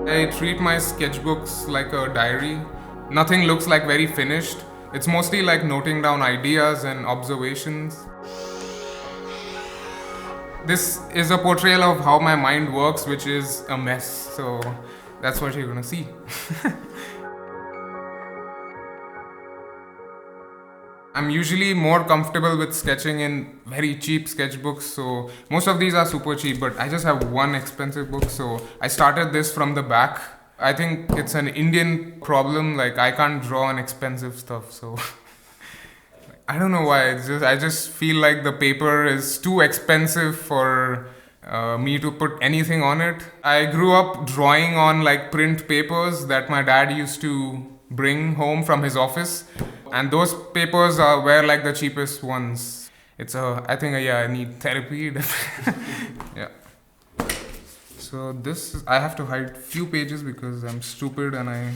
I treat my sketchbooks like a diary. Nothing looks like very finished. It's mostly like noting down ideas and observations. This is a portrayal of how my mind works, which is a mess. So that's what you're gonna see. I'm usually more comfortable with sketching in very cheap sketchbooks, so most of these are super cheap, but I just have one expensive book, so I started this from the back. I think it's an Indian problem, like I can't draw on expensive stuff, so I don't know why. I just feel like the paper is too expensive for me to put anything on it. I grew up drawing on like print papers that my dad used to bring home from his office, and those papers were like the cheapest ones. I need therapy. Yeah. So I have to hide few pages because I'm stupid and I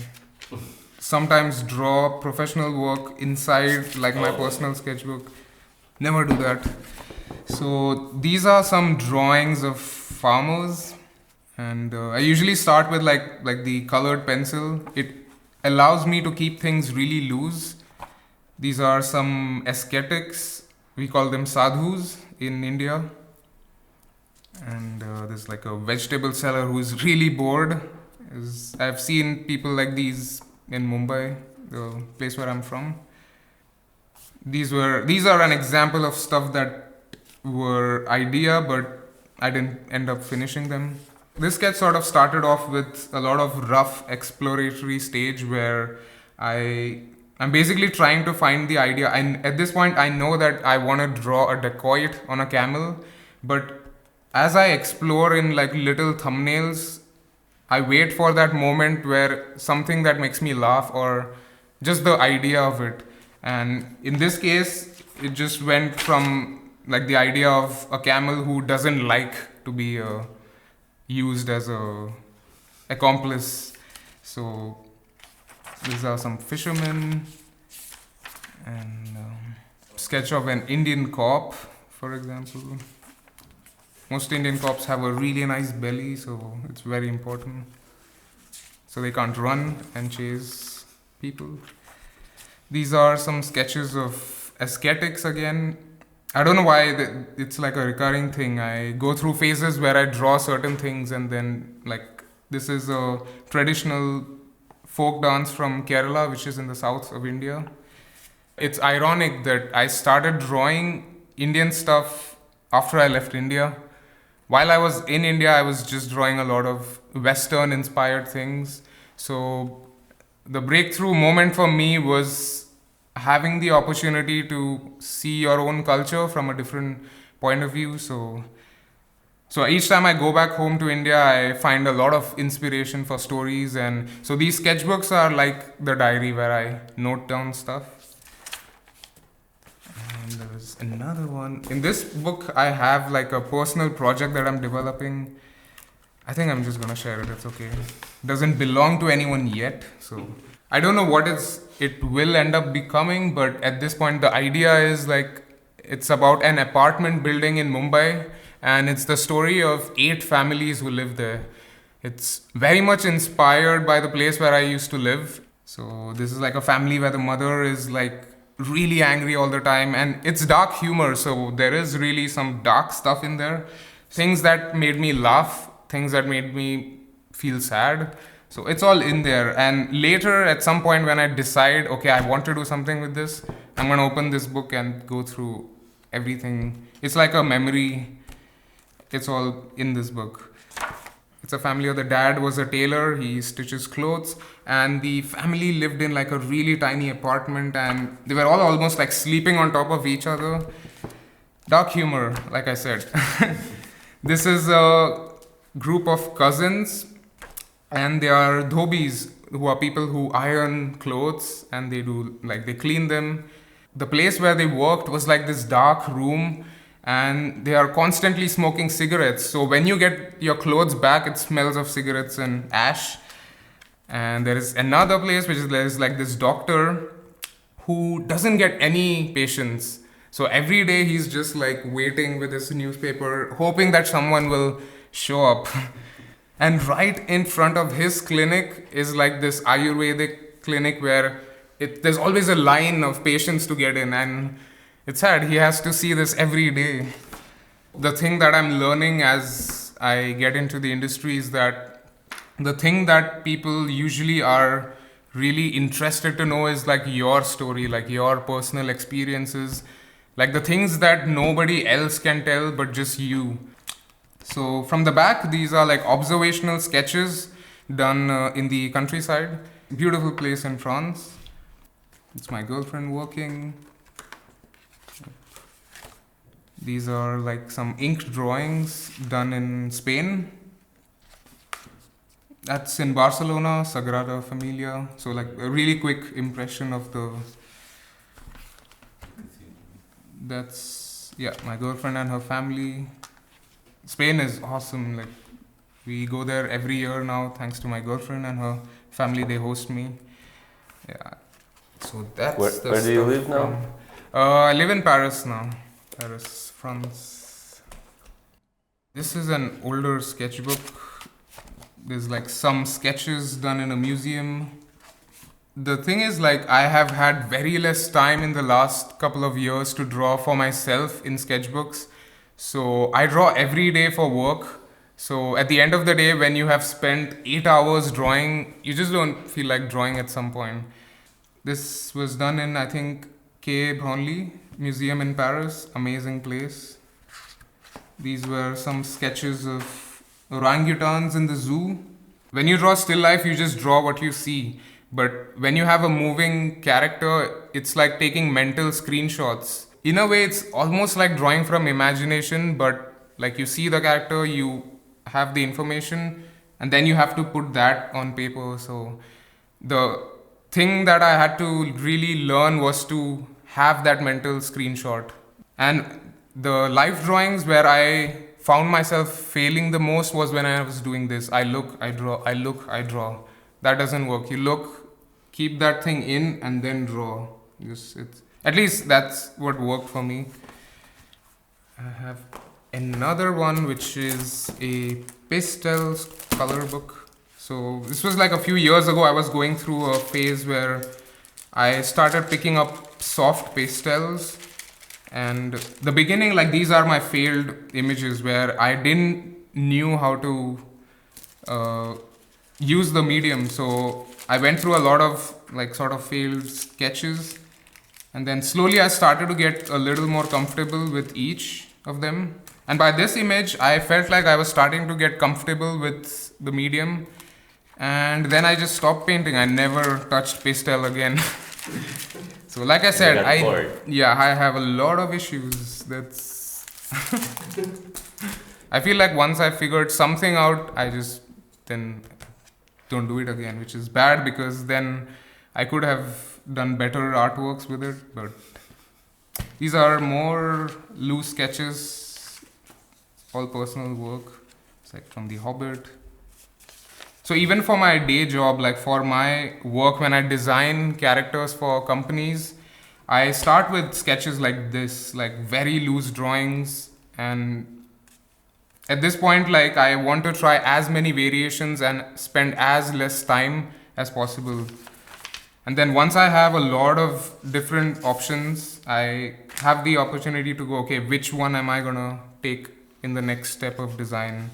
sometimes draw professional work inside like my personal sketchbook. Never do that. So these are some drawings of farmers, and I usually start with like the colored pencil. It allows me to keep things really loose. These are some ascetics. We call them sadhus in India. And there's like a vegetable seller who's really bored. I've seen people like these in Mumbai, the place where I'm from. These are an example of stuff that were idea, but I didn't end up finishing them. This sketch sort of started off with a lot of rough exploratory stage where I'm basically trying to find the idea. And at this point, I know that I want to draw a dacoit on a camel, but as I explore in like little thumbnails, I wait for that moment where something that makes me laugh or just the idea of it. And in this case, it just went from like the idea of a camel who doesn't like to be used as a accomplice. So these are some fishermen and sketch of an Indian cop, for example. Most Indian cops have a really nice belly, so it's very important. So they can't run and chase people. These are some sketches of ascetics again. I don't know why it's like a recurring thing. I go through phases where I draw certain things, and then like this is a traditional folk dance from Kerala, which is in the south of India. It's ironic that I started drawing Indian stuff after I left India. While I was in India, I was just drawing a lot of Western inspired things. So the breakthrough moment for me was having the opportunity to see your own culture from a different point of view. So each time I go back home to India, I find a lot of inspiration for stories. And so these sketchbooks are like the diary where I note down stuff. And there's another one. In this book, I have like a personal project that I'm developing. I think I'm just gonna share it. It's okay. Doesn't belong to anyone yet, so I don't know what it will end up becoming. But at this point, the idea is like it's about an apartment building in Mumbai, and it's the story of 8 families who live there. It's very much inspired by the place where I used to live. So this is like a family where the mother is like really angry all the time, and it's dark humor, so there is really some dark stuff in there. Things that made me laugh, things that made me feel sad. So it's all in there. And later, at some point when I decide, okay, I want to do something with this, I'm gonna open this book and go through everything. It's like a memory. It's all in this book. It's a family. The dad was a tailor, he stitches clothes, and the family lived in like a really tiny apartment, and they were all almost like sleeping on top of each other. Dark humor, like I said. This is a group of cousins, and they are dhobis, who are people who iron clothes, and they clean them. The place where they worked was like this dark room, and they are constantly smoking cigarettes. So when you get your clothes back, it smells of cigarettes and ash. And there is another place there's like this doctor who doesn't get any patients. So every day he's just like waiting with his newspaper, hoping that someone will show up. And right in front of his clinic is like this Ayurvedic clinic where there's always a line of patients to get in, and it's sad. He has to see this every day. The thing that I'm learning as I get into the industry is that the thing that people usually are really interested to know is like your story, like your personal experiences, like the things that nobody else can tell but just you. So from the back, these are like observational sketches done in the countryside. Beautiful place in France. It's my girlfriend working. These are like some inked drawings done in Spain. That's in Barcelona, Sagrada Familia. So like a really quick impression of the... That's, yeah, my girlfriend and her family. Spain is awesome. Like, we go there every year now, thanks to my girlfriend and her family. They host me. Yeah. So that's where do you live now? I live in Paris now. Paris, France. This is an older sketchbook. There's like some sketches done in a museum. The thing is, like, I have had very less time in the last couple of years to draw for myself in sketchbooks. So I draw every day for work. So at the end of the day, when you have spent 8 hours drawing, you just don't feel like drawing at some point. This was done in, I think, Quai Branly Museum in Paris. Amazing place. These were some sketches of orangutans in the zoo. When you draw still life, you just draw what you see. But when you have a moving character, it's like taking mental screenshots. In a way, it's almost like drawing from imagination, but like you see the character, you have the information, and then you have to put that on paper. So the thing that I had to really learn was to have that mental screenshot. And the life drawings where I found myself failing the most was when I was doing this. I look, I draw, I look, I draw. That doesn't work. You look, keep that thing in, and then draw. At least that's what worked for me. I have another one which is a pastel color book. So this was like a few years ago. I was going through a phase where I started picking up soft pastels. And the beginning, like, these are my failed images where I didn't knew how to use the medium. So I went through a lot of like sort of failed sketches. And then slowly I started to get a little more comfortable with each of them. And by this image, I felt like I was starting to get comfortable with the medium. And then I just stopped painting. I never touched pastel again. So like I said, I have a lot of issues. That's I feel like once I figured something out, I just then don't do it again, which is bad because then I could have done better artworks with it. But these are more loose sketches, all personal work. It's like from The Hobbit. So even for my day job, like for my work when I design characters for companies, I start with sketches like this, like very loose drawings. And at this point, like I want to try as many variations and spend as less time as possible. And then once I have a lot of different options, I have the opportunity to go, okay, which one am I gonna take in the next step of design?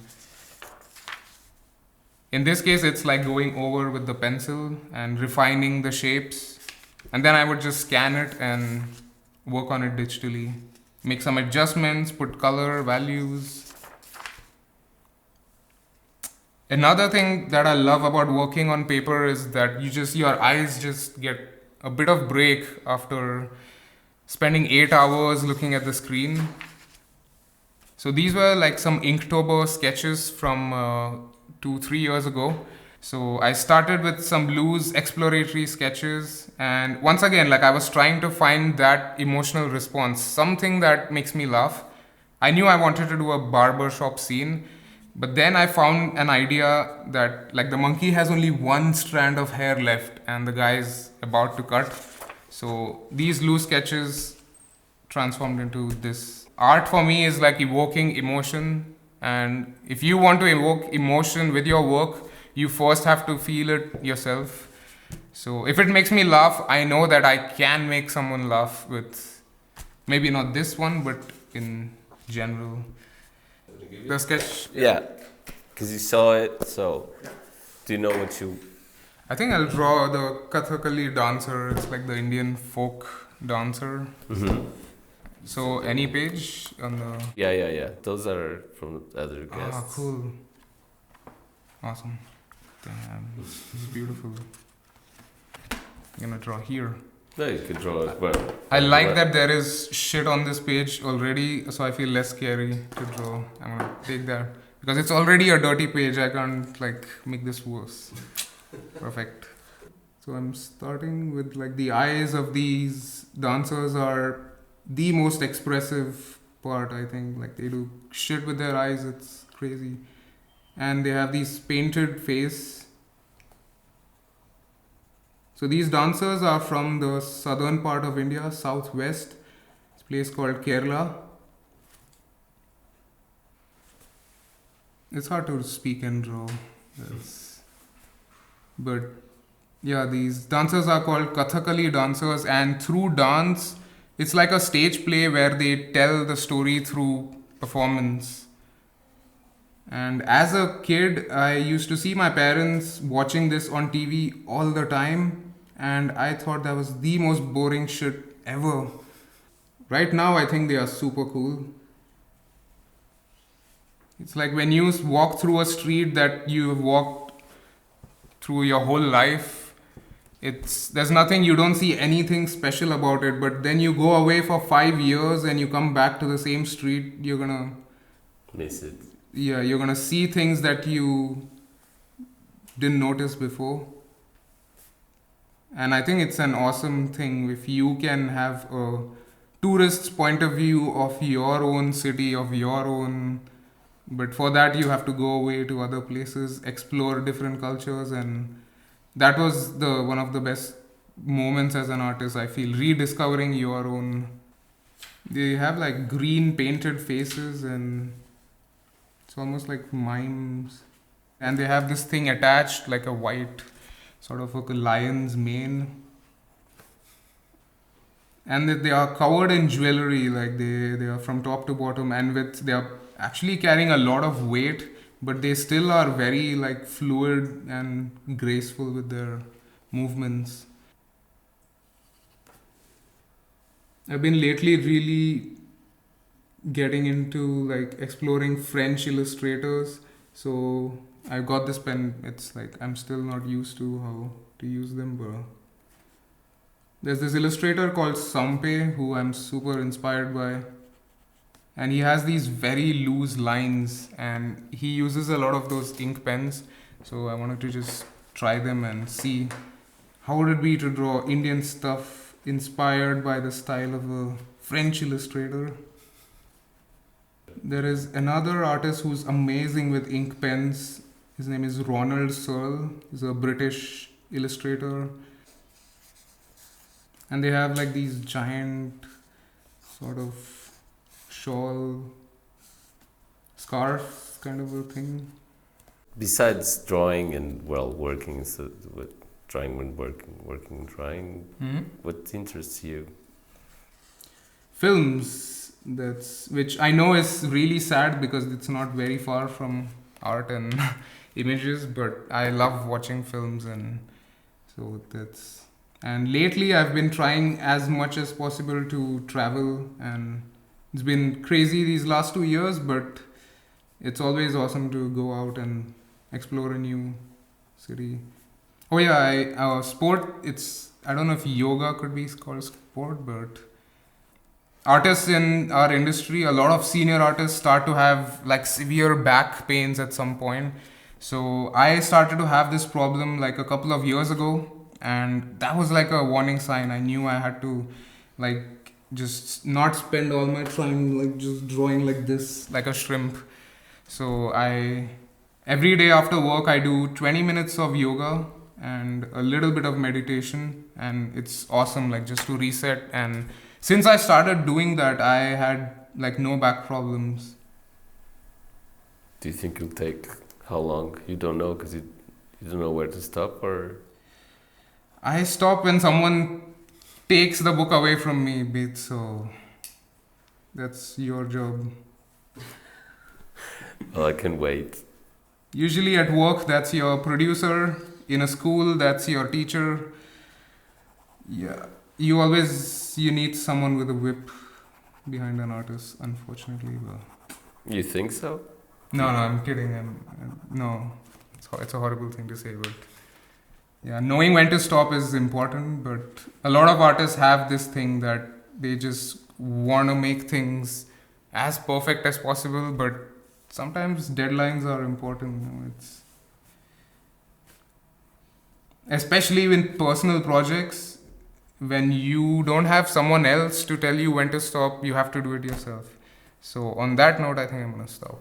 In this case, it's like going over with the pencil and refining the shapes. And then I would just scan it and work on it digitally. Make some adjustments, put color, values. Another thing that I love about working on paper is that your eyes just get a bit of break after spending 8 hours looking at the screen. So these were like some Inktober sketches from 2-3 years ago. So I started with some loose exploratory sketches, and once again, like I was trying to find that emotional response, something that makes me laugh. I knew I wanted to do a barbershop scene, but then I found an idea that like the monkey has only one strand of hair left and the guy's about to cut. So these loose sketches transformed into this. Art for me is like evoking emotion And if you want to evoke emotion with your work, you first have to feel it yourself. So if it makes me laugh, I know that I can make someone laugh with maybe not this one, but in general. The sketch. Yeah, because you saw it, so do you know what you... I think I'll draw the Kathakali dancer. It's like the Indian folk dancer. Mm-hmm. So any page on the... Yeah. Those are from other guests. Ah, cool. Awesome. Damn, this is beautiful. I'm gonna draw here. No, you can draw it. Well, I like that there is shit on this page already, so I feel less scary to draw. I'm gonna take that. Because it's already a dirty page, I can't like make this worse. Perfect. So I'm starting with like the eyes of these dancers are the most expressive part, I think. Like they do shit with their eyes, it's crazy. And they have these painted face. So these dancers are from the southern part of India, southwest. It's a place called Kerala. It's hard to speak and draw. Yes. But yeah, these dancers are called Kathakali dancers, and through dance, it's like a stage play where they tell the story through performance. And as a kid, I used to see my parents watching this on TV all the time, and I thought that was the most boring shit ever. Right now, I think they are super cool. It's like when you walk through a street that you have walked through your whole life, there's nothing, you don't see anything special about it, but then you go away for 5 years and you come back to the same street, you're gonna miss it. Yeah, you're gonna see things that you didn't notice before. And I think it's an awesome thing if you can have a tourist's point of view of your own city, of your own... But for that you have to go away to other places, explore different cultures, and that was one of the best moments as an artist, I feel, rediscovering your own. They have like green painted faces and it's almost like mimes. And they have this thing attached, like a white sort of a lion's mane. And they are covered in jewelry, like they are from top to bottom, and they are actually carrying a lot of weight, but they still are very like fluid and graceful with their movements. I've been lately really getting into like exploring French illustrators. So I got this pen. It's like I'm still not used to how to use them, but there's this illustrator called Sampe who I'm super inspired by. And he has these very loose lines and he uses a lot of those ink pens. So I wanted to just try them and see how would it be to draw Indian stuff inspired by the style of a French illustrator. There is another artist who's amazing with ink pens. His name is Ronald Searle. He's a British illustrator. And they have like these giant sort of shawl, scarf kind of a thing. Besides drawing and working, so with drawing when working and drawing, what interests you? Films, which I know is really sad because it's not very far from art and images, but I love watching films, and so that's... And lately I've been trying as much as possible to travel, and it's been crazy these last 2 years, but it's always awesome to go out and explore a new city. Oh yeah, sport, I don't know if yoga could be called sport, but artists in our industry, a lot of senior artists start to have like severe back pains at some point. So I started to have this problem like a couple of years ago, and that was like a warning sign. I knew I had to like just not spend all my time like just drawing like this, like a shrimp. So every day after work I do 20 minutes of yoga and a little bit of meditation, and it's awesome, like just to reset. And since I started doing that, I had like no back problems. Do you think you'll take how long? You don't know because you don't know where to stop, or I stop when someone takes the book away from me, Beat, so that's your job. well, I can wait. Usually at work, that's your producer. In a school, that's your teacher. Yeah. You need someone with a whip behind an artist, unfortunately. But You think so? no, I'm kidding. No, it's a horrible thing to say, but yeah, knowing when to stop is important. But a lot of artists have this thing that they just want to make things as perfect as possible, but sometimes deadlines are important. It's especially with personal projects. When you don't have someone else to tell you when to stop, you have to do it yourself. So on that note, I think I'm gonna stop.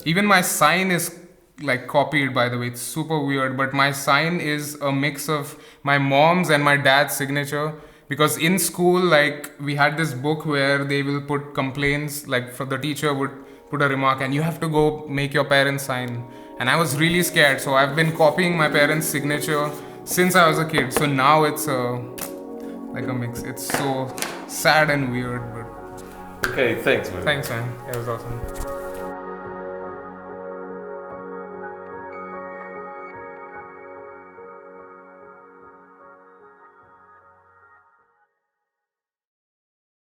Even my sign is like copied, by the way. It's super weird, but my sign is a mix of my mom's and my dad's signature. Because in school, like, we had this book where they will put complaints, like, for the teacher would put a remark, and you have to go make your parents sign. And I was really scared, so I've been copying my parents' signature since I was a kid. So now it's like a mix. It's so sad and weird, but Okay, thanks, man. thanks, man. It was awesome.